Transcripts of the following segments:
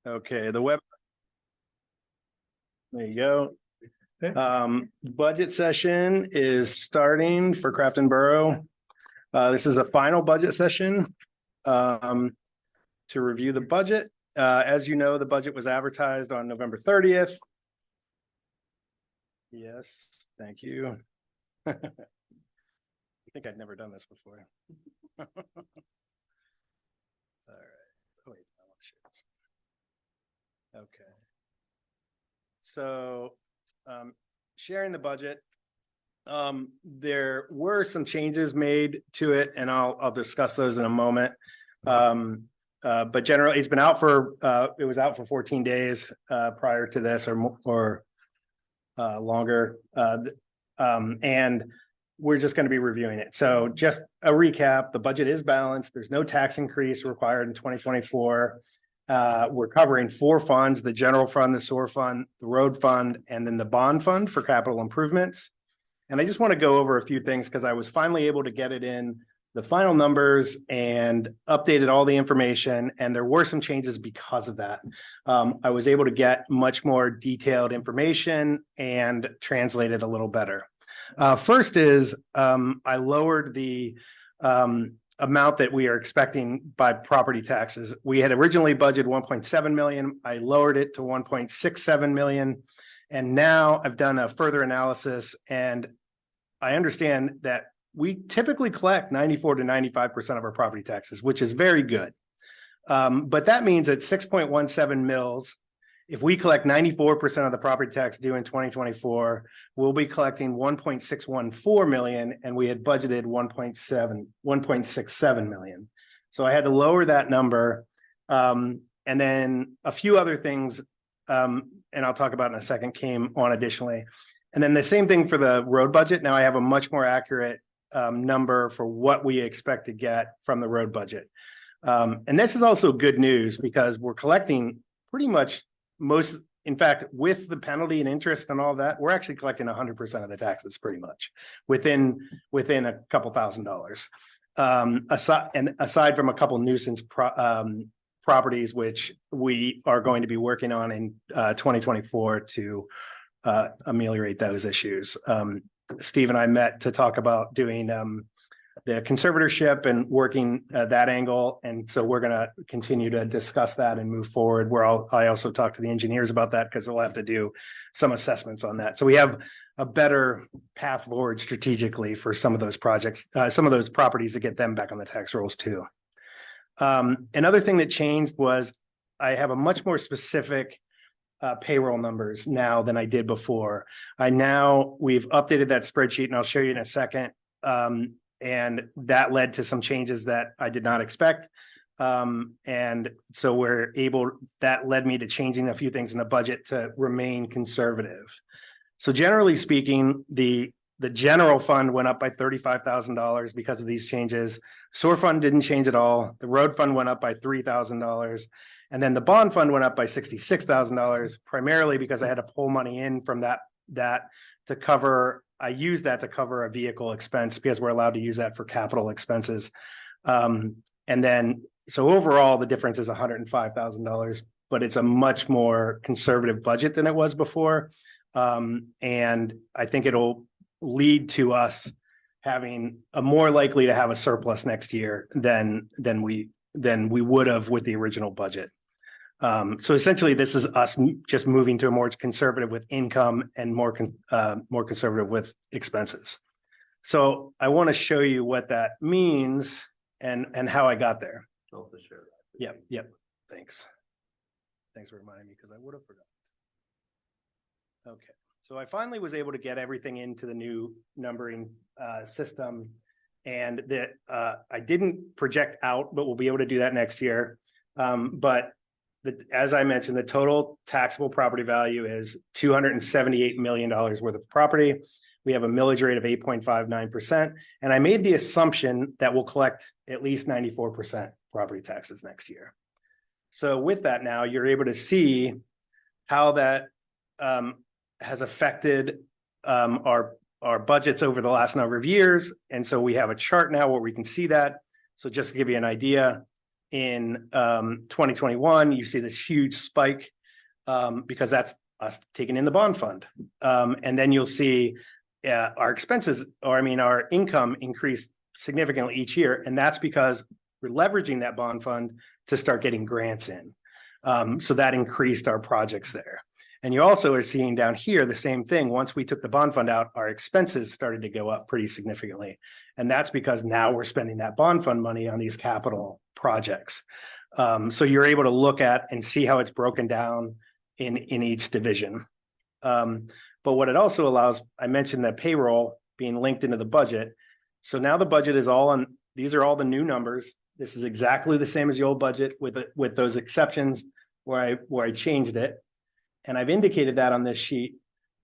Okay, the web. There you go. Budget session is starting for Crafton Borough. This is a final budget session to review the budget. As you know, the budget was advertised on November 30th. Yes, thank you. I think I'd never done this before. All right. Oh, wait, I want to share this. Okay. So, sharing the budget. There were some changes made to it, and I'll discuss those in a moment. But generally, it's been out for it was out for 14 days prior to this, or longer, and we're just going to be reviewing it. So, just a recap: the budget is balanced. There's no tax increase required in 2024. We're covering four funds: the general fund, the sewer fund, the road fund, and then the bond fund for capital improvements. And I just want to go over a few things because I was finally able to get it in the final numbers and updated all the information. And there were some changes because of that. I was able to get much more detailed information and translate it a little better. First is I lowered the amount that we are expecting by property taxes. We had originally budgeted 1.7 million. I lowered it to 1.67 million. And now I've done a further analysis, and I understand that we typically collect 94 to 95% of our property taxes, which is very good. But that means at 6.17 mils, if we collect 94% of the property tax due in 2024, we'll be collecting 1.614 million, and we had budgeted 1.67 million. So I had to lower that number. And then a few other things, and I'll talk about in a second, came on additionally. And then the same thing for the road budget. Now I have a much more accurate number for what we expect to get from the road budget. And this is also good news because we're collecting pretty much in fact, with the penalty and interest and all that, we're actually collecting 100% of the taxes pretty much within a couple $1,000. Aside from a couple nuisance properties, which we are going to be working on in 2024 to ameliorate those issues. Steve and I met to talk about doing the conservatorship and working that angle. And so we're going to continue to discuss that and move forward. I also talked to the engineers about that because they'll have to do some assessments on that. So we have a better path forward strategically for some of those projects, some of those properties to get them back on the tax rolls too. Another thing that changed was I have a much more specific payroll numbers now than I did before. We've updated that spreadsheet, and I'll show you in a second. And that led to some changes that I did not expect. And so that led me to changing a few things in the budget to remain conservative. So generally speaking, the general fund went up by $35,000 because of these changes. Sewer fund didn't change at all. The road fund went up by $3,000. And then the bond fund went up by $66,000, primarily because I had to pull money in from that to cover. I used that to cover a vehicle expense because we're allowed to use that for capital expenses. And then, so overall, the difference is $105,000, but it's a much more conservative budget than it was before. And I think it'll lead to us having more likely to have a surplus next year than we would have with the original budget. So essentially, this is us just moving to a more conservative with income and more conservative with expenses. So I want to show you what that means and how I got there. Oh, for sure. Yep. Thanks for reminding me because I would have forgotten. Okay, so I finally was able to get everything into the new numbering system, and that I didn't project out, but we'll be able to do that next year. But as I mentioned, the total taxable property value is $278 million worth of property. We have a millage rate of 8.59%. And I made the assumption that we'll collect at least 94% property taxes next year. So with that, now you're able to see how that has affected our budgets over the last number of years. And so we have a chart now where we can see that. So just to give you an idea, in 2021, you see this huge spike because that's us taking in the bond fund. And then you'll see our expenses, or I mean, our income increased significantly each year. And that's because we're leveraging that bond fund to start getting grants in. So that increased our projects there. And you also are seeing down here the same thing. Once we took the bond fund out, our expenses started to go up pretty significantly. And that's because now we're spending that bond fund money on these capital projects. So you're able to look at and see how it's broken down in each division. But what it also allows, I mentioned that payroll being linked into the budget. So now the budget is all on, these are all the new numbers. This is exactly the same as the old budget with those exceptions where I changed it. And I've indicated that on this sheet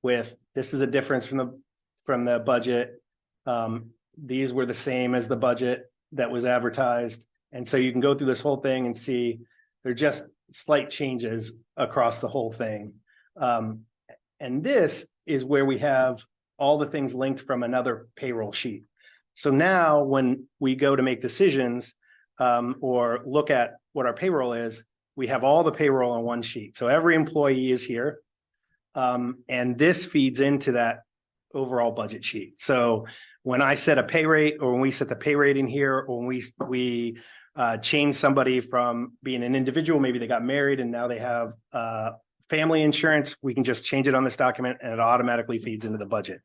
with, this is a difference from the budget. These were the same as the budget that was advertised. And so you can go through this whole thing and see they're just slight changes across the whole thing. And this is where we have all the things linked from another payroll sheet. So now when we go to make decisions or look at what our payroll is, we have all the payroll on one sheet. So every employee is here. And this feeds into that overall budget sheet. So when I set a pay rate, or when we set the pay rate in here, or when we change somebody from being an individual, maybe they got married and now they have family insurance, we can just change it on this document and it automatically feeds into the budget.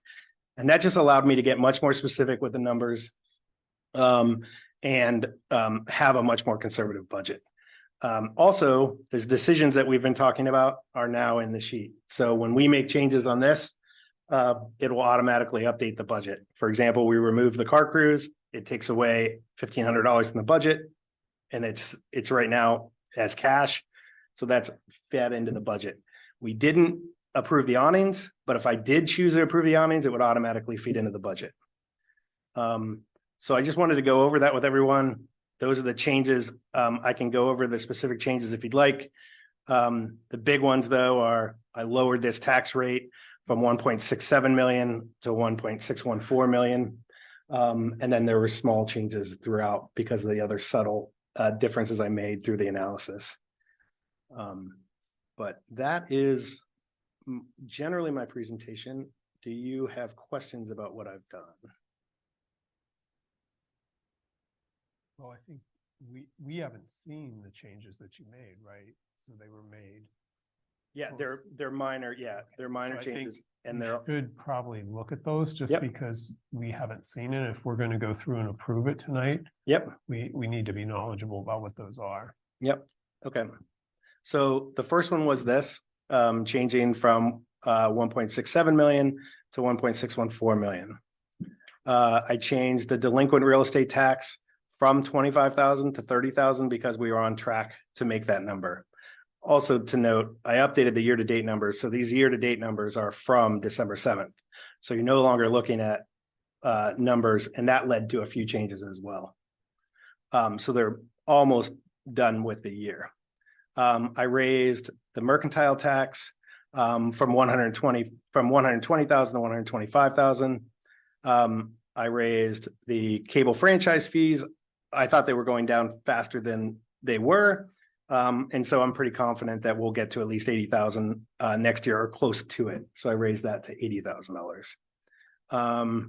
And that just allowed me to get much more specific with the numbers and have a much more conservative budget. Also, the decisions that we've been talking about are now in the sheet. So when we make changes on this, it will automatically update the budget. For example, we remove the car crews, it takes away $1,500 from the budget, and it's right now as cash. So that's fed into the budget. We didn't approve the awnings, but if I did choose to approve the awnings, it would automatically feed into the budget. So I just wanted to go over that with everyone. Those are the changes. I can go over the specific changes if you'd like. The big ones, though, are I lowered this tax rate from 1.67 million to 1.614 million. And then there were small changes throughout because of the other subtle differences I made through the analysis. But that is generally my presentation. Do you have questions about what I've done? Well, I think we haven't seen the changes that you made, right? So they were made. Yeah, they're minor. Yeah, they're minor changes, and they're should probably look at those just because we haven't seen it. If we're going to go through and approve it tonight, we need to be knowledgeable about what those are. Okay. So the first one was this, changing from 1.67 million to 1.614 million. I changed the delinquent real estate tax from 25,000 to 30,000 because we were on track to make that number. Also to note, I updated the year-to-date numbers. So these year-to-date numbers are from December 7th. So you're no longer looking at numbers, and that led to a few changes as well. So they're almost done with the year. I raised the mercantile tax from 120,000 to 125,000. I raised the cable franchise fees. I thought they were going down faster than they were. And so I'm pretty confident that we'll get to at least 80,000 next year or close to it. So I raised that to $80,000.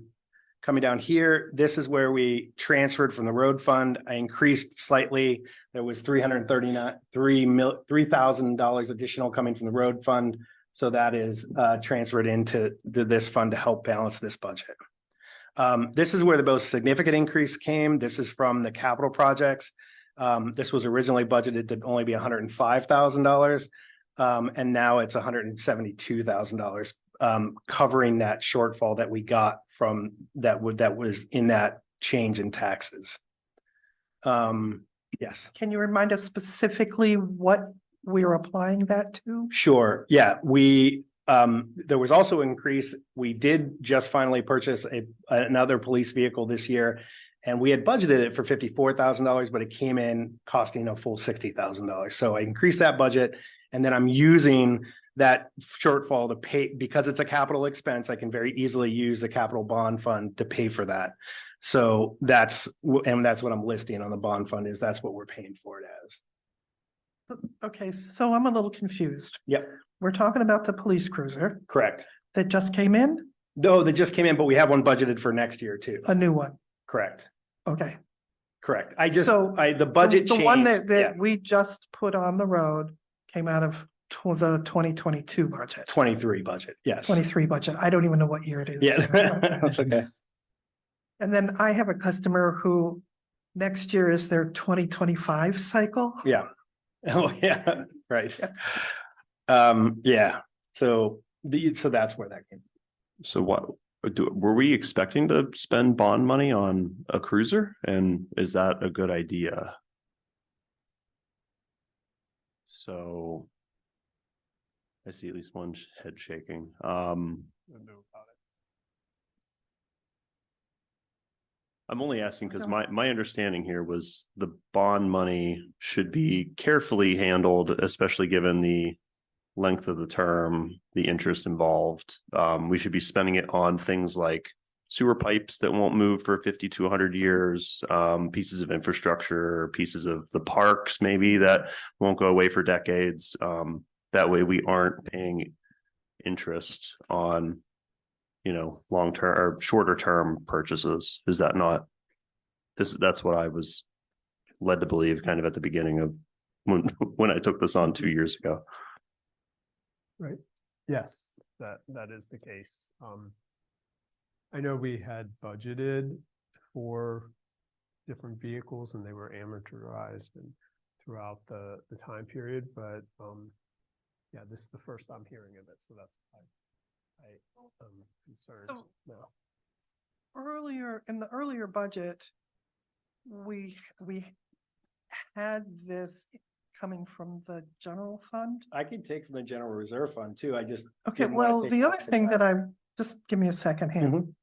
Coming down here, this is where we transferred from the road fund. I increased slightly. There was $3,000 additional coming from the road fund. So that is transferred into this fund to help balance this budget. This is where the most significant increase came. This is from the capital projects. This was originally budgeted to only be $105,000, and now it's $172,000, covering that shortfall that we got from that was in that change in taxes. Yes. Can you remind us specifically what we're applying that to? Sure. Yeah, there was also an increase. We did just finally purchase another police vehicle this year, and we had budgeted it for $54,000, but it came in costing a full $60,000. So I increased that budget, and then I'm using that shortfall to pay, because it's a capital expense. I can very easily use the capital bond fund to pay for that. So and that's what I'm listing on the bond fund is that's what we're paying for it as. Okay, so I'm a little confused. Yep, We're talking about the police cruiser correct. that just came in, Though that just came in, but we have one budgeted for next year too. a new one. Correct, Okay. correct. So, The budget The one changed. that we just put on the road came out of the 2022 budget, 23 budget, yes. 23 budget. I don't even know what year it is. Yeah, that's okay. And then I have a customer who next year is their 2025 cycle. Yeah. Oh, yeah, right. Yeah, so that's where that came. So were we expecting to spend bond money on a cruiser? And is that a good idea? So I see at least one head shaking. I'm only asking because my understanding here was the bond money should be carefully handled, especially given the length of the term, the interest involved. We should be spending it on things like sewer pipes that won't move for 50 to 100 years, pieces of infrastructure, pieces of the parks maybe that won't go away for decades. That way we aren't paying interest on, long-term or shorter term purchases. Is that not that's what I was led to believe kind of at the beginning of when I took this on 2 years ago. Right. Yes, that is the case. I know we had budgeted for different vehicles and they were amortized and throughout the time period, but yeah, this is the first I'm hearing of it, so that's why I'm concerned So now. in the earlier budget, we had this coming from the general fund. I could take from the general reserve fund too. I just. Okay, didn't wanna well, take the off other thing that just give me a second here. Mhm.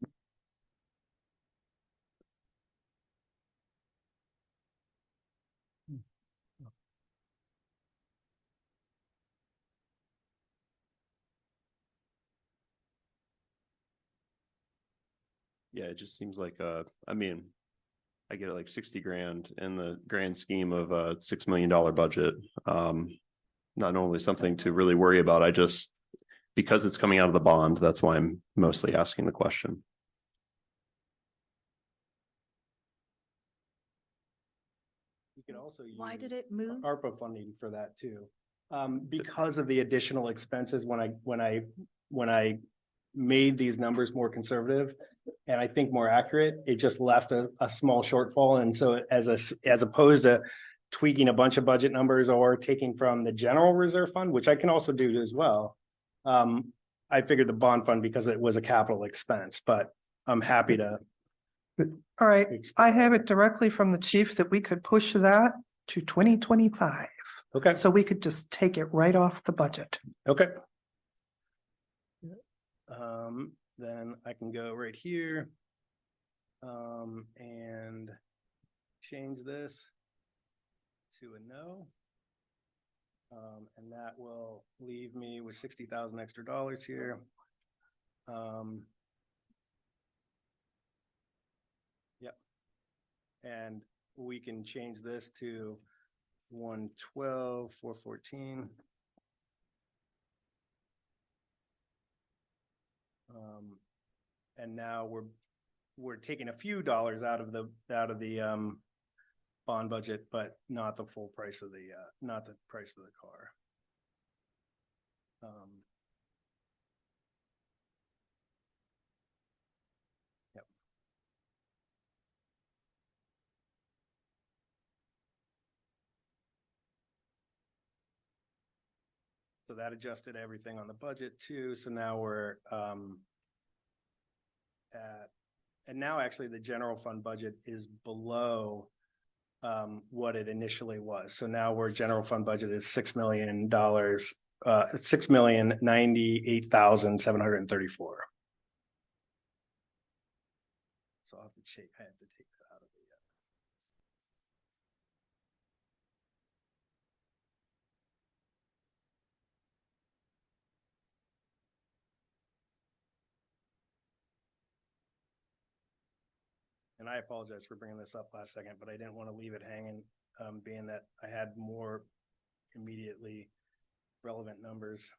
Yeah, it just seems like I mean, I get it like 60 grand in the grand scheme of a $6 million budget. Not only something to really worry about, because it's coming out of the bond, that's why I'm mostly asking the question. You could also use. Why did it move? ARPA funding for that too. Because of the additional expenses when I made these numbers more conservative and I think more accurate, it just left a small shortfall. And so as opposed to tweaking a bunch of budget numbers or taking from the general reserve fund, which I can also do as well. I figured the bond fund because it was a capital expense, but I'm happy to. All right, I have it directly from the chief that we could push that to 2025. Okay, So we could just take it right off the budget. okay. Then I can go right here. And change this to a no. And that will leave me with 60,000 extra dollars here. Yep. And we can change this to 112, 414. And now we're taking a few dollars out of the bond budget, but not the full price of not the price of the car. Yep. So that adjusted everything on the budget too. So now we're and now actually the general fund budget is below what it initially was. So now we're general fund budget is $6 million, $6,098,734. So I'll have to take that out of the. And I apologize for bringing this up last second, but I didn't want to leave it hanging, being that I had more immediately relevant numbers.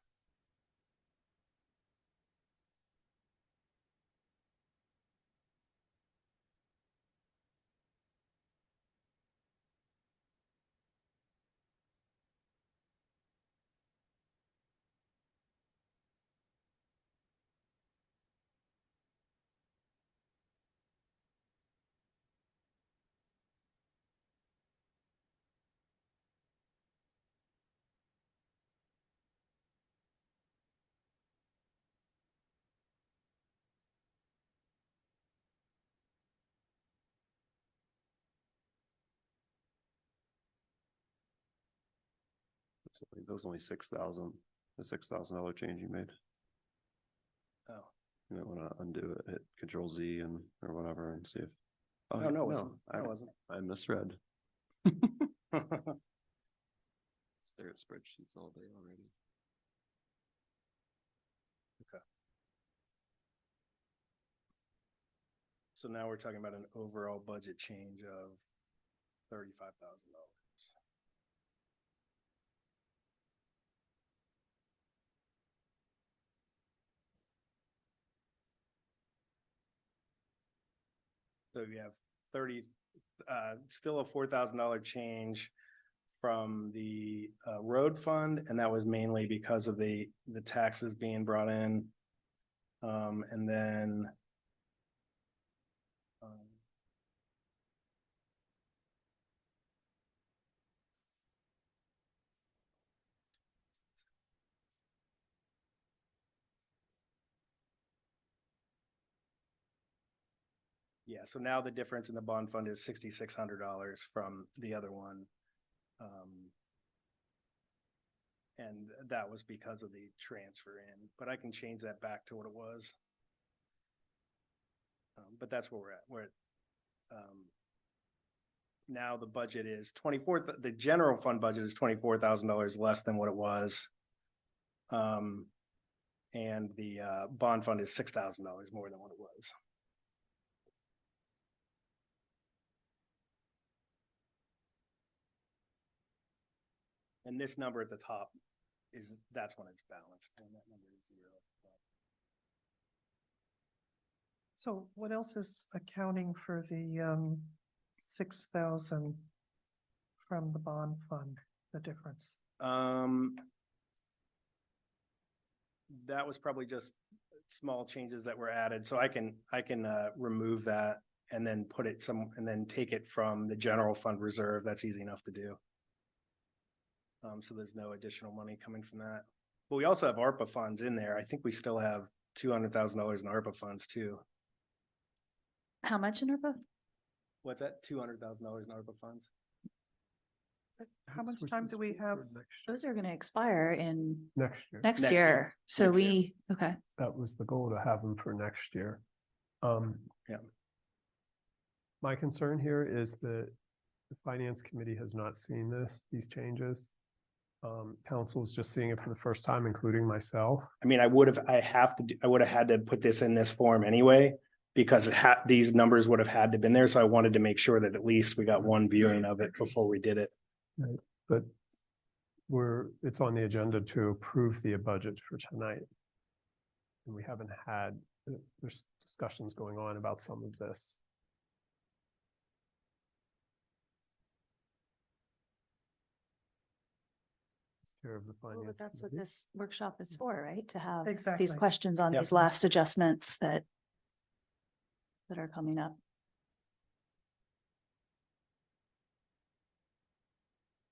That was only 6,000, the $6,000 change you made. Oh, You might want to undo it, hit Control Z and or whatever and see if. Oh, no, it wasn't. I It wasn't. I misread. Stare at spreadsheets all day already. So now we're talking about an overall budget change of $35,000. So you have still a $4,000 change from the road fund, and that was mainly because of the taxes being brought in. And then yeah, so now the difference in the bond fund is $6,600 from the other one. And that was because of the transfer in, but I can change that back to what it was. But that's where we're at. We're at, now the budget is the general fund budget is $24,000 less than what it was. And the bond fund is $6,000 more than what it was. And this number at the top that's when it's balanced, and that number is 0. So what else is accounting for the 6,000 from the bond fund, the difference? That was probably just small changes that were added, so I can remove that and then put it and then take it from the general fund reserve. That's easy enough to do. So there's no additional money coming from that. But we also have ARPA funds in there. I think we still have $200,000 in ARPA funds too. How much in ARPA? What's that? $200,000 in ARPA funds? How much Which time is do we for have? next year. Those are gonna expire in Next year. next Next year. year. So Next year. okay. That was the goal, to have them for next year. Yeah. My concern here is that the finance committee has not seen these changes. Council's just seeing it for the first time, including myself. I mean, I would have had to put this in this form anyway, because these numbers would have had to been there. So I wanted to make sure that at least we got one viewing of it before we did it. Right. But it's on the agenda to approve the budget for tonight. And we haven't had, there's discussions going on about some of this. Chair of the Well, finance. but that's what committee. this workshop is for, right? To have these Exactly. questions on Yep. these last adjustments that are coming up.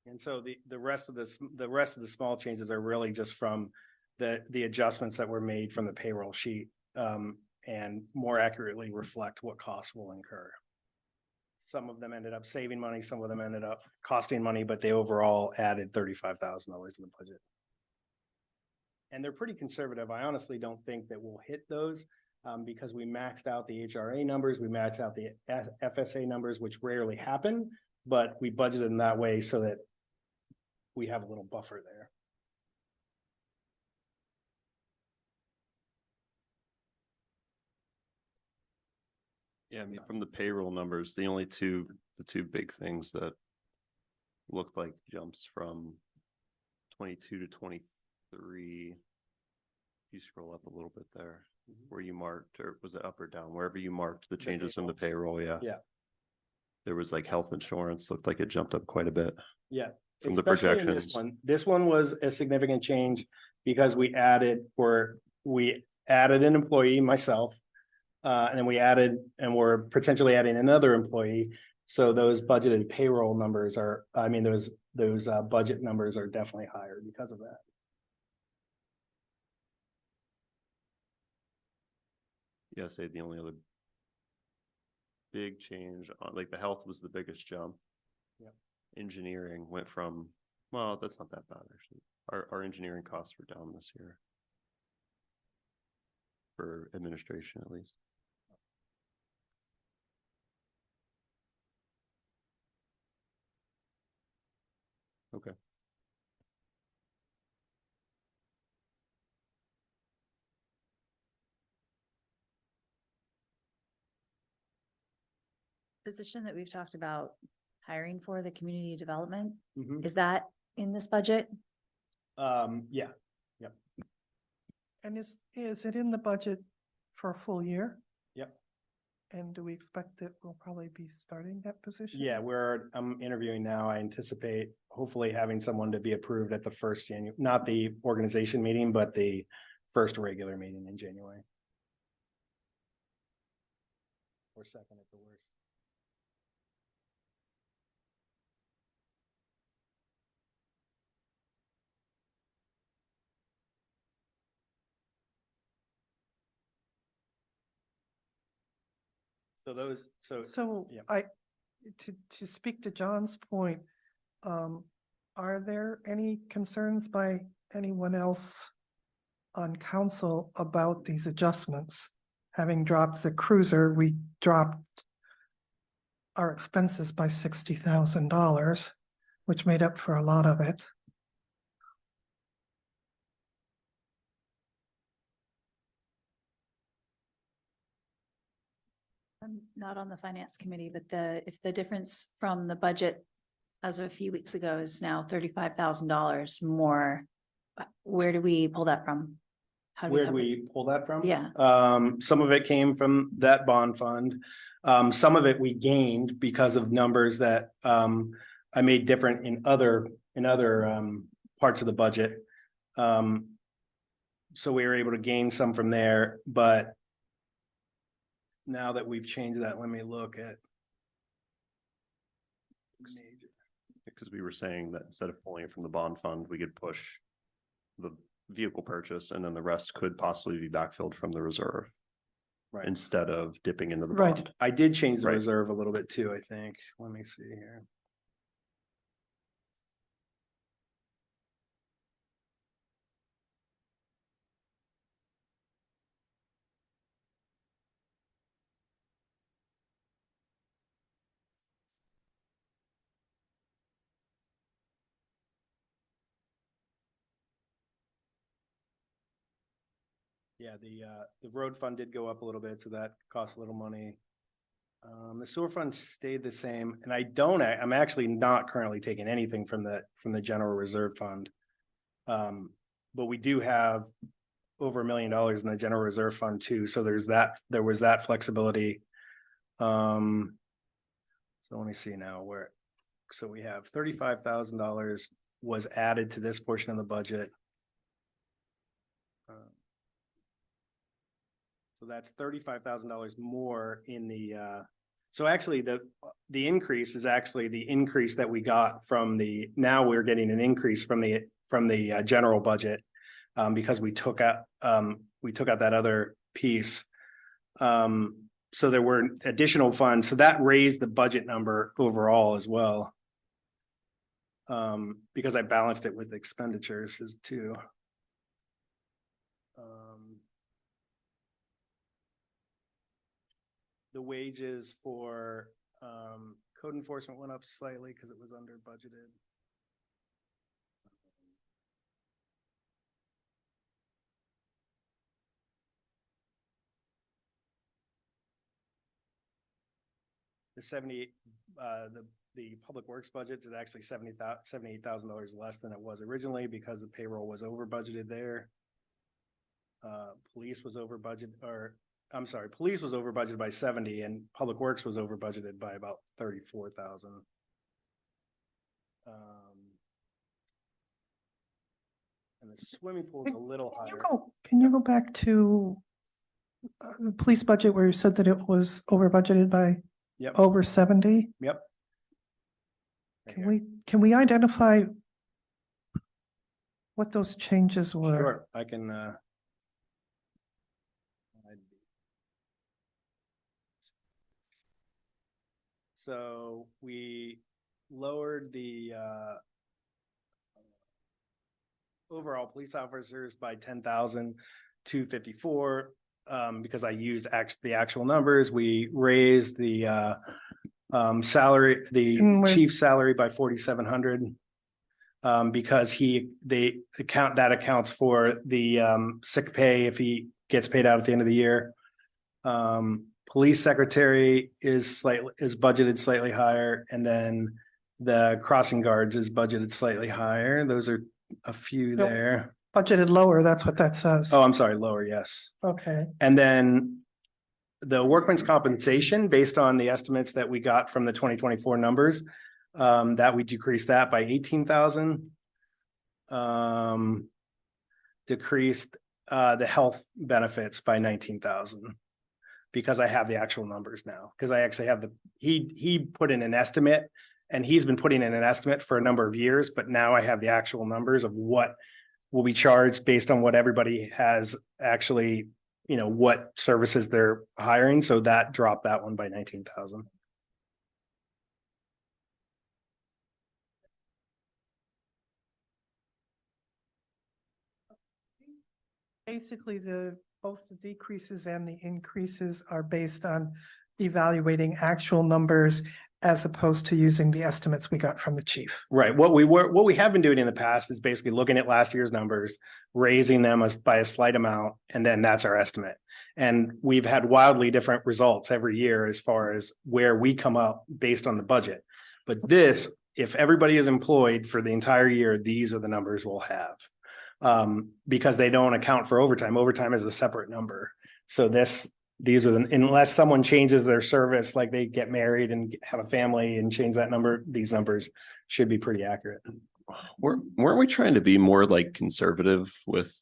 And so the rest of the small changes are really just from the adjustments that were made from the payroll sheet, and more accurately reflect what costs will incur. Some of them ended up saving money, some of them ended up costing money, but they overall added $35,000 to the budget. And they're pretty conservative. I honestly don't think that we'll hit those, because we maxed out the HRA numbers, we maxed out the FSA numbers, which rarely happen, but we budgeted them that way so that we have a little buffer there. Yeah, I mean, from the payroll numbers, the two big things that looked like jumps from 22 to 23. If you scroll up a little bit there, where you marked, or was it up or down, wherever you marked the changes from the payrolls. payroll, yeah. Yeah. There was like health insurance, looked like it jumped up quite a bit. Yeah. From the Especially in projections. This one was a significant change because we added an employee, myself. And then we're potentially adding another employee. So those budgeted payroll numbers those budget numbers are definitely higher because of that. Yeah, say the only other big change, like the health was the biggest jump. Yeah. Engineering went from, well, that's not that bad actually. Our engineering costs were down this year. For administration at least. Okay. Position that we've talked about hiring for, the community development, Mhm. is that in this budget? Yeah, And is it in the budget for a full year? Yep. And do we expect that we'll probably be starting that position? yeah, I'm interviewing now. I anticipate hopefully having someone to be approved at the first not the organization meeting, but the first regular meeting in January. Or second at the worst. So yeah. to speak to John's point, are there any concerns by anyone else on council about these adjustments? Having dropped the cruiser, we dropped our expenses by $60,000, which made up for a lot of it. I'm not on the finance committee, but if the difference from the budget as of a few weeks ago is now $35,000 more, where do we pull that from? How do Where do cover it? we pull that from? Yeah. Some of it came from that bond fund. Some of it we gained because of numbers that I made different in other parts of the budget. So we were able to gain some from there, but now that we've changed that, let me look at. Because we were saying that instead of pulling it from the bond fund, we could push the vehicle purchase and then the rest could possibly be backfilled from the reserve. Right. Instead of dipping into the Right. bond. I did change the Right. reserve a little bit too, I think. Let me see here. Yeah, the road fund did go up a little bit, so that costs a little money. The sewer fund stayed the same, and I'm actually not currently taking anything from the general reserve fund. But we do have over $1 million in the general reserve fund too, so there was that flexibility. So let me see now so we have $35,000 was added to this portion of the budget. So that's $35,000 more in so actually the increase is actually the increase that we got now we're getting an increase from the general budget. Because we took out that other piece. So there were additional funds, so that raised the budget number overall as well. Because I balanced it with expenditures as too. The wages for code enforcement went up slightly because it was under budgeted. the 78, the public works budget is actually $78,000 less than it was originally because the payroll was over budgeted there. Police was over budget, or I'm sorry, police was over budgeted by 70 and public works was over budgeted by about 34,000. And the swimming pool is a little higher. Can you go back to the police budget where you said that it was over budgeted by Yep, over 70? yep. Right Can here. can we identify what those changes were? Sure, I can, so we lowered the, overall police officers by 10,254, because I used the actual numbers. We raised the, salary, the And we're- chief's salary by 4,700. Because that accounts for the, sick pay if he gets paid out at the end of the year. Police secretary is budgeted slightly higher, and then the crossing guards is budgeted slightly higher. Those are a few Nope. there. Budgeted lower, that's what that says. Oh, I'm sorry, lower, yes. Okay, And then the workman's compensation, based on the estimates that we got from the 2024 numbers, that we decreased that by 18,000. Decreased the health benefits by 19,000. Because I have the actual numbers now, because I actually have he put in an estimate, and he's been putting in an estimate for a number of years, but now I have the actual numbers of what will be charged based on what everybody has actually, what services they're hiring. So that dropped that one by 19,000. basically both the decreases and the increases are based on evaluating actual numbers as opposed to using the estimates we got from the chief. Right. What we have been doing in the past is basically looking at last year's numbers, raising them by a slight amount, and then that's our estimate. And we've had wildly different results every year as far as where we come up based on the budget. But this, if everybody is employed for the entire year, these are the numbers we'll have. Because they don't account for overtime. Overtime is a separate number. So these are unless someone changes their service, like they get married and have a family and change that number, these numbers should be pretty accurate. Weren't we trying to be more like conservative with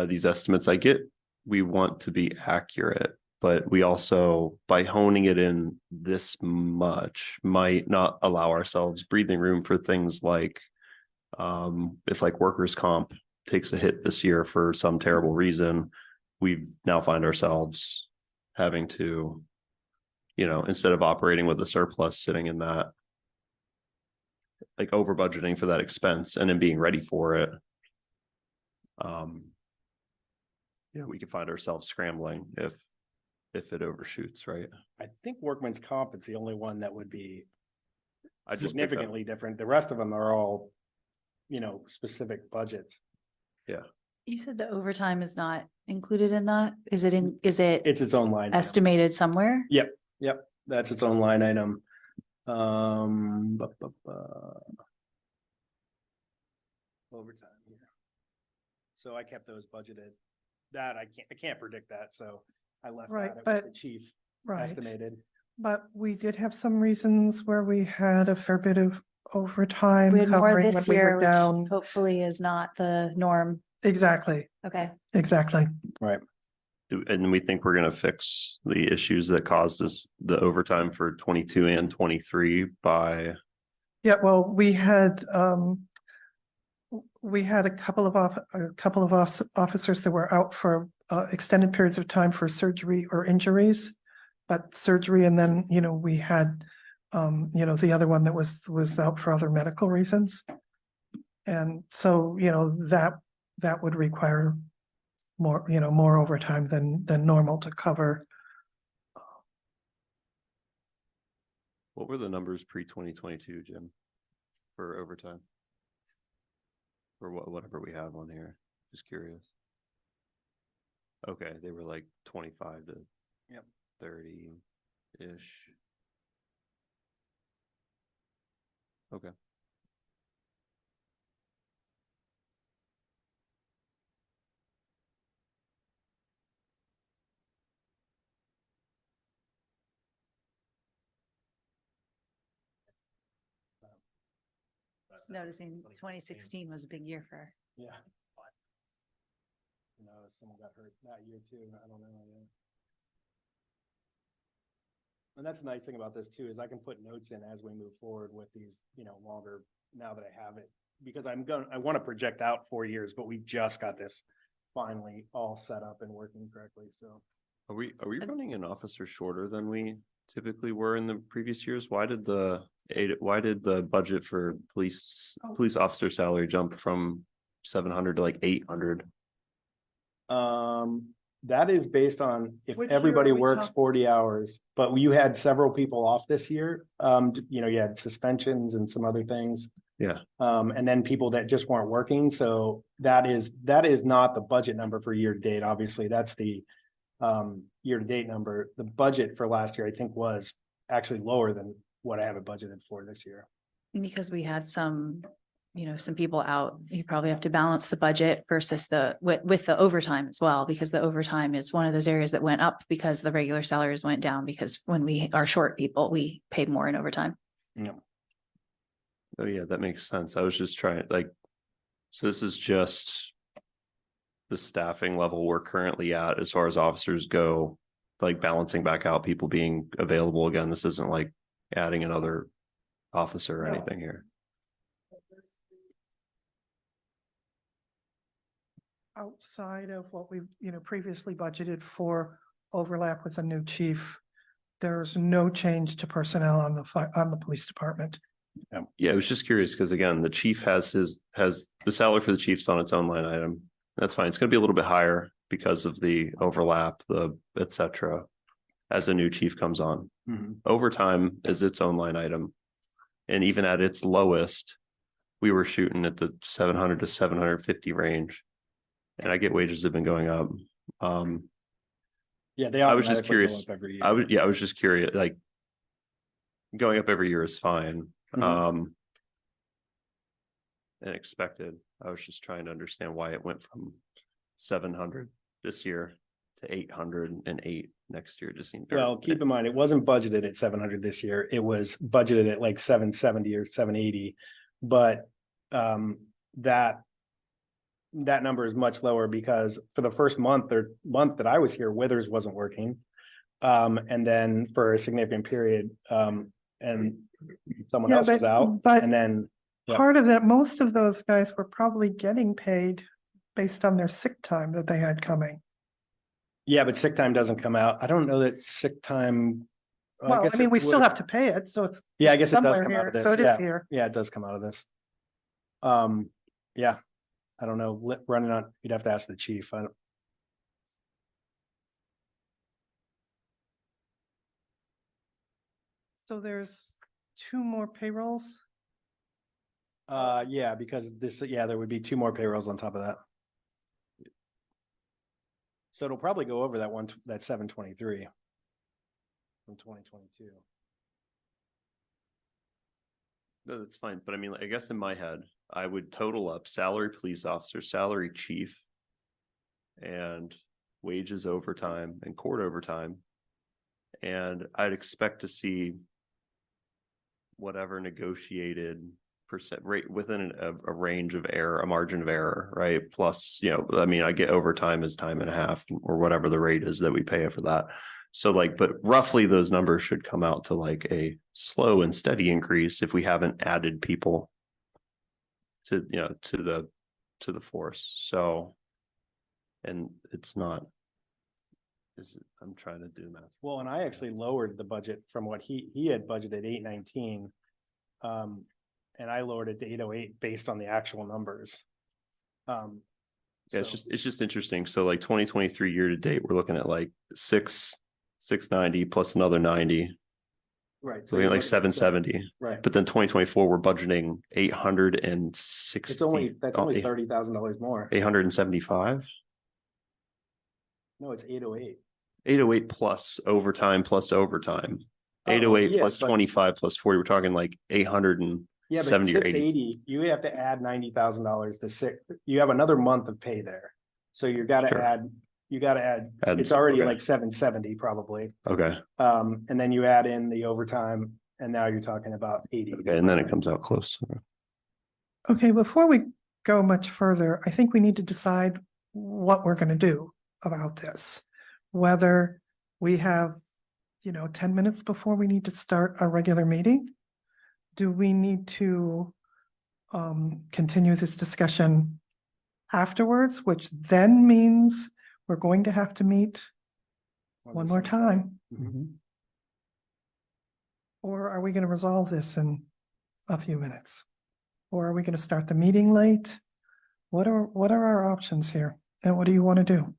these estimates? I get we want to be accurate, but we also, by honing it in this much, might not allow ourselves breathing room for things like if like workers' comp takes a hit this year for some terrible reason, we now find ourselves having to, instead of operating with a surplus sitting in that, like over budgeting for that expense and then being ready for it. We could find ourselves scrambling if it overshoots, right? I think workman's comp is the only one that would be I just significantly different. The rest of them are all, specific budgets. You said the overtime is not included in that? Is it It's its own line. item. estimated somewhere? Yep, that's its own line item. Overtime here. So I kept those budgeted. That I can't predict that, so I left Right, that at what the but- chief Right. estimated. But we did have some reasons where we had a fair bit of overtime We had more covering when this we year, were which down. hopefully is not the norm. Exactly, Okay. exactly. And we think we're going to fix the issues that caused us the overtime for 22 and 23 by, Yeah, well, we had a couple of officers that were out for extended periods of time for surgery or injuries. But surgery, and then, we had, the other one that was out for other medical reasons. And so, that would require more overtime than normal to cover. what were the numbers pre-2022, Jim? For overtime? Or whatever we have on here, just curious. Okay, they were like 25 to Yep. 30-ish. Okay. Just noticing 2016 was a big year for. Yeah. You know, someone got hurt that year too. I don't know. Yeah. And that's the nice thing about this too, is I can put notes in as we move forward with these, you know, longer, now that I have it. Because I want to project out 4 years, but we just got this finally all set up and working correctly. So. Are we running an officer shorter than we typically were in the previous years? Why did the budget for police officer salary jump from 700 to like 800? That is based on if Which year everybody are we works talking? 40 hours, but you had several people off this year. You know, you had suspensions and some other things. Yeah. And then people that just weren't working. So that is not the budget number for year to date. Obviously, that's the year to date number. The budget for last year, I think, was actually lower than what I have it budgeted for this year. Because we had some, you know, some people out, you probably have to balance the budget versus with the overtime as well, because the overtime is one of those areas that went up because the regular salaries went down, because when we are short people, we pay more in overtime. Yeah. Oh yeah, that makes sense. I was just trying so this is just the staffing level we're currently at as far as officers go, like balancing back out people being available again. This isn't like adding another officer or No. anything here. Outside of what we, you know, previously budgeted for overlap with a new chief, there's no change to personnel on the police department. Yeah, I was just curious because again, the chief has the salary for the chief's on its own line item. That's fine. It's going to be a little bit higher because of the overlap, the et cetera, as a new chief comes on. Mhm. Overtime is its own line item. And even at its lowest, we were shooting at the 700 to 750 range. And I get wages have been going up. Yeah, they I was just automatically go curious. up every year. I was just curious, like going up every year is fine. Mhm. And expected. I was just trying to understand why it went from 700 this year to 808 next year. It just seemed Well, keep in mind, it wasn't budgeted at 700 this year. It was budgeted at like 770 or 780. But that number is much lower because for the first month that I was here, Withers wasn't working. And then for a significant period, and someone Yeah, else was out, but and then. Yep. part of that, most of those guys were probably getting paid based on their sick time that they had coming. Yeah, but sick time doesn't come out. I don't know that sick time. Well, I guess mean, it we still would- have to pay it, so it's. Yeah, I guess it does somewhere come out here, of this. So it Yeah. is here. Yeah, it does come out of this. Yeah, I don't know, running on, you'd have to ask the chief. I don't. So there's 2 more payrolls. Yeah, because there would be 2 more payrolls on top of that. So it'll probably go over that 723 from 2022. No, that's fine. But I mean, I guess in my head, I would total up salary police officer, salary chief, and wages overtime and court overtime. And I'd expect to see whatever negotiated percent rate within a range of error, a margin of error, right? Plus, you know, I mean, I get overtime as time and a half or whatever the rate is that we pay for that. So like, but roughly those numbers should come out to like a slow and steady increase if we haven't added people to, you know, to the force. So, and it's not, I'm trying to do math. Well, and I actually lowered the budget from what he had budgeted 819. And I lowered it to 808 based on the actual numbers. Yeah, it's so- just interesting. So like 2023 year to date, we're looking at like 690 plus another 90. Right. So we you're like looking at 770. Right. But then 2024, we're budgeting 860. It's only, that's only $30,000 more. 875. No, it's 808. 808 plus overtime plus overtime. Oh, 808 yeah, plus but- 25 plus 40. We're talking like 800 and Yeah, but 70 or 80. 680, you have to add $90,000 to six, you have another month of pay there. So you gotta Sure. add, Add- it's already okay. like 770 probably. Okay, And then you add in the overtime and now you're talking about 80. okay, and then it comes out close. Okay, before we go much further, I think we need to decide what we're gonna do about this. Whether we have, 10 minutes before we need to start our regular meeting? Do we need to continue this discussion afterwards, which then means we're going to have to meet one more time? Mhm. Or are we gonna resolve this in a few minutes? Or are we gonna start the meeting late? What are our options here? And what do you want to do?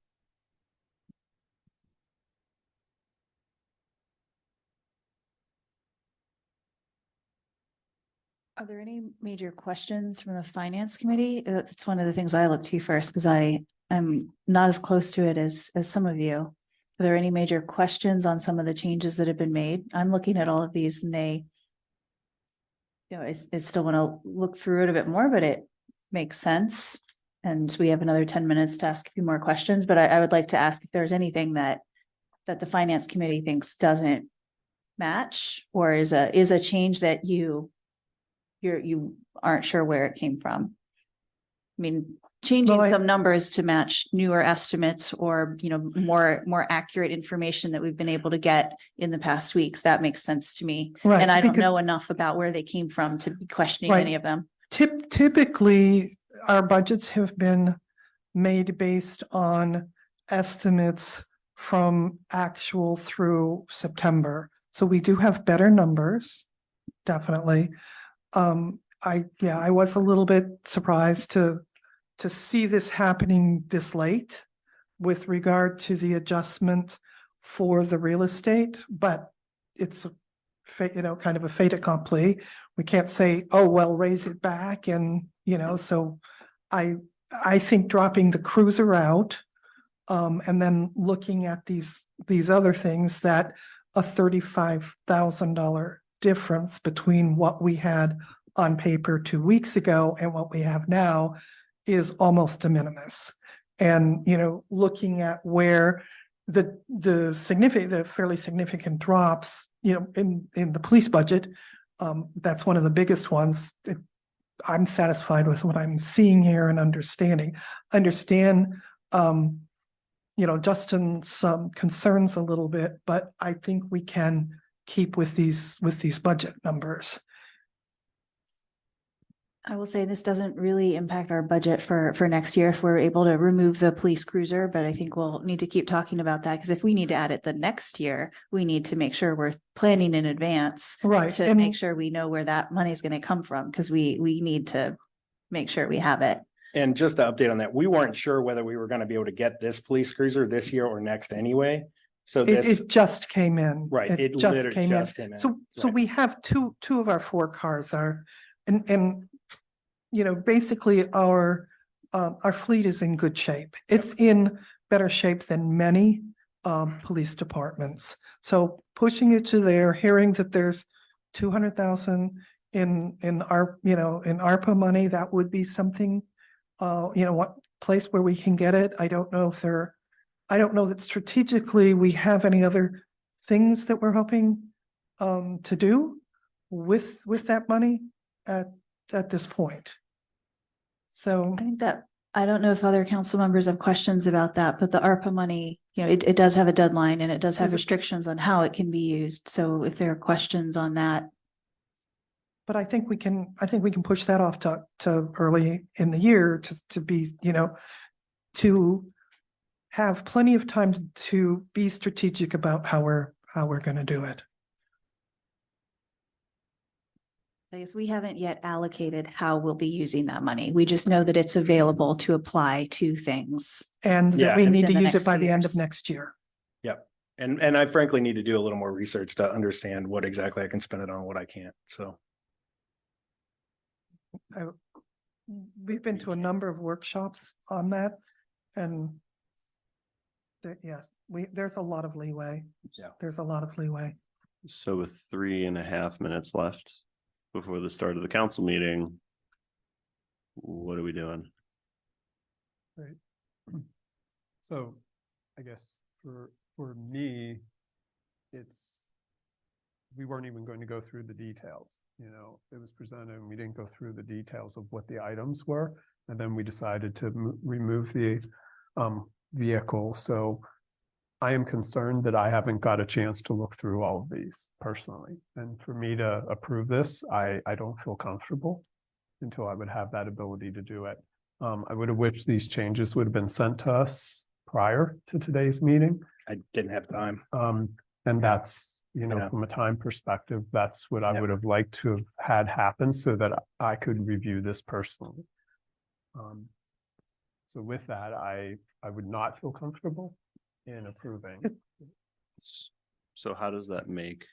Are there any major questions from the finance committee? That's one of the things I look to first, because I am not as close to it as some of you. Are there any major questions on some of the changes that have been made? I'm looking at all of these and they, I still want to look through it a bit more, but it makes sense. And we have another 10 minutes to ask a few more questions, but I would like to ask if there's anything that the finance committee thinks doesn't match or is a change that you aren't sure where it came from. I mean, changing Well, some numbers to match newer estimates or, more accurate information that we've been able to get in the past weeks, that makes sense to me. Right, And I don't know because- enough about where they came from to be questioning Right. any of them. Typically, our budgets have been made based on estimates from actual through September. So we do have better numbers, definitely. I was a little bit surprised to see this happening this late with regard to the adjustment for the real estate, but it's kind of a fait accompli. We can't say, oh, well, raise it back and, so I think dropping the cruiser out and then looking at these other things, that a $35,000 difference between what we had on paper 2 weeks ago and what we have now is almost de minimis. And, looking at where the fairly significant drops, in the police budget, that's one of the biggest ones. I'm satisfied with what I'm seeing here and understanding. Justin, some concerns a little bit, but I think we can keep with these budget numbers. I will say this doesn't really impact our budget for next year if we're able to remove the police cruiser, but I think we'll need to keep talking about that because if we need to add it the next year, we need to make sure we're planning in advance. Right, To and- make sure we know where that money is going to come from because we need to make sure we have it. And just to update on that, we weren't sure whether we were gonna be able to get this police cruiser this year or next anyway. So this, It just came in. right, it just literally came in. just came in. So Right. we have two of our 4 cars are, and basically our fleet is in good shape. It's in better shape than many police departments. So pushing it to there, hearing that there's 200,000 in ARPA money, that would be something, what place where we can get it. I don't know that strategically we have any other things that we're hoping to do with that money at this point. So, I think that, I don't know if other council members have questions about that, but the ARPA money, it does have a deadline and it does have Is it- restrictions on how it can be used. So if there are questions on that, but I think we can push that off to early in the year to be, to have plenty of time to be strategic about how we're going to do it. I guess we haven't yet allocated how we'll be using that money. We just know that it's available to apply to things. And Yeah, that we and- need to Within the use it next by few the end of years. next year. And I frankly need to do a little more research to understand what exactly I can spend it on, what I can't, so. We've been to a number of workshops on that and yes, there's a lot of leeway. Yeah. There's a lot of leeway. So with 3.5 minutes left, before the start of the council meeting, what are we doing? So I guess for me, we weren't even going to go through the details, it was presented and we didn't go through the details of what the items were. And then we decided to remove the vehicle. So I am concerned that I haven't got a chance to look through all of these personally. And for me to approve this, I don't feel comfortable until I would have that ability to do it. I would have wished these changes would have been sent to us prior to today's meeting. I didn't have time. And that's, Yeah. from a time perspective, that's what I Yeah. would have liked to have had happen so that I could review this personally. So with that, I would not feel comfortable in approving. So how does that make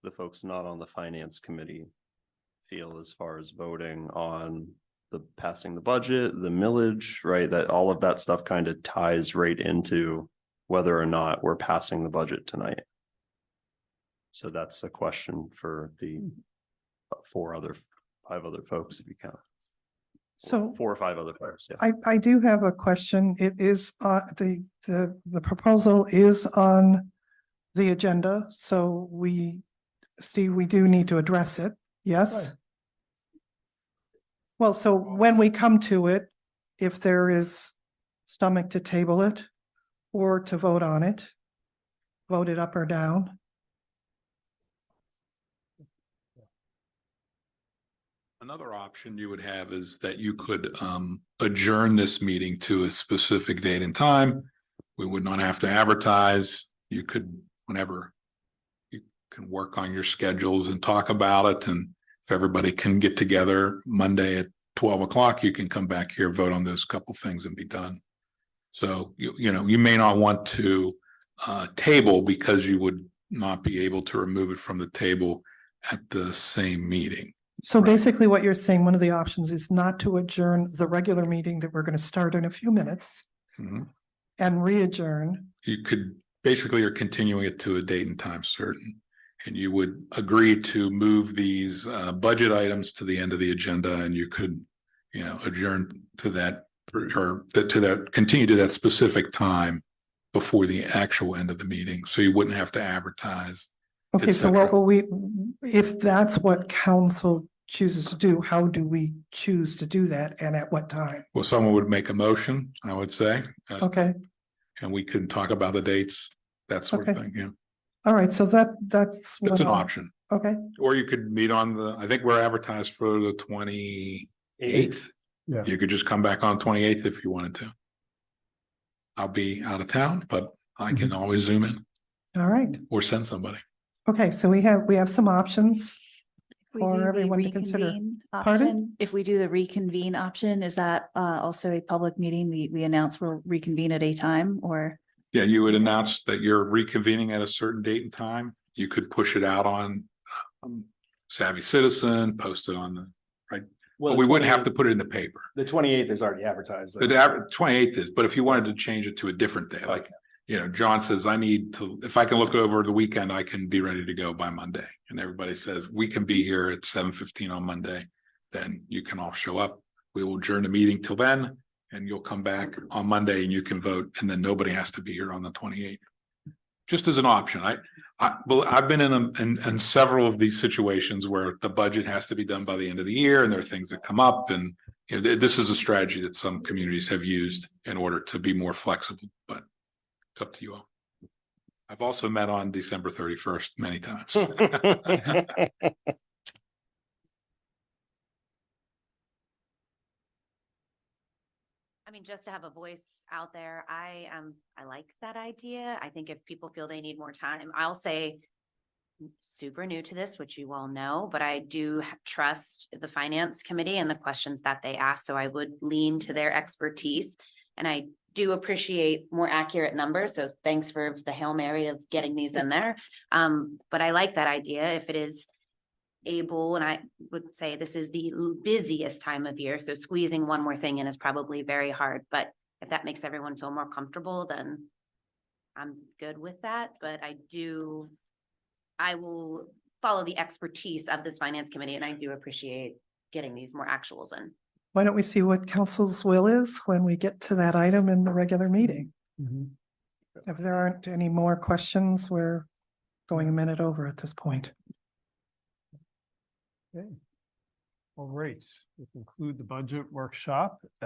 the folks not on the finance committee feel as far as voting on the passing the budget, the millage, right? That all of that stuff kind of ties right into whether or not we're passing the budget tonight. So that's a question for the 5 other folks, if you count. So 4 or 5 other folks, yeah. I do have a question. It is, the proposal is on the agenda, so Steve, we do need to address it, yes? Right. Well, so when we come to it, if there is stomach to table it or to vote on it, vote it up or down. Another option you would have is that you could adjourn this meeting to a specific date and time. We would not have to advertise. You could, whenever you can work on your schedules and talk about it. And if everybody can get together Monday at 12 o'clock, you can come back here, vote on those couple things and be done. So, you may not want to table because you would not be able to remove it from the table at the same meeting. So Right. basically what you're saying, one of the options is not to adjourn the regular meeting that we're going to start in a few minutes Mhm. and re-adjourn. You could, basically you're continuing it to a date and time certain. And you would agree to move these budget items to the end of the agenda, and you could, adjourn to that continue to that specific time before the actual end of the meeting. So you wouldn't have to advertise. Okay, so what etc. will if that's what council chooses to do, how do we choose to do that and at what time? Well, someone would make a motion, I would say. Okay, And we can talk about the dates, that sort of Okay. thing, yeah. all right, so that's. That's what an I'll- option. Okay, Or you could meet on I think we're advertised for the 28th. Yeah. You could just come back on 28th if you wanted to. I'll be out of town, but I can always zoom in all right. or send somebody. Okay, so we have some options. If we For do the everyone to consider. reconvene Pardon? option, if we do the reconvene option, is that also a public meeting? We announce we'll reconvene at a time, or? Yeah, you would announce that you're reconvening at a certain date and time. You could push it out on Savvy Citizen, post it on the, Well, but we wouldn't have to put it in the paper. The 28th is already advertised. though. The 28th is, but if you wanted to change it to a different day, like, John says, if I can look over the weekend, I can be ready to go by Monday. And everybody says, we can be here at 7:15 on Monday, then you can all show up. We will adjourn the meeting till then, and you'll come back on Monday and you can vote, and then nobody has to be here on the 28th. Just as an option. I've been in several of these situations where the budget has to be done by the end of the year, and there are things that come up, and this is a strategy that some communities have used in order to be more flexible, but it's up to you all. I've also met on December 31st many times. I mean, just to have a voice out there, I like that idea. I think if people feel they need more time, I'll say super new to this, which you all know, but I do trust the finance committee and the questions that they ask. So I would lean to their expertise, and I do appreciate more accurate numbers. So thanks for the Hail Mary of getting these in there. But I like that idea if it is able, and I would say this is the busiest time of year, so squeezing one more thing in is probably very hard, but if that makes everyone feel more comfortable, then I'm good with that. But I will follow the expertise of this finance committee, and I do appreciate getting these more actuals in. Why don't we see what council's will is when we get to that item in the regular meeting? If there aren't any more questions, we're going a minute over at this point. Okay. All right, we conclude the budget workshop at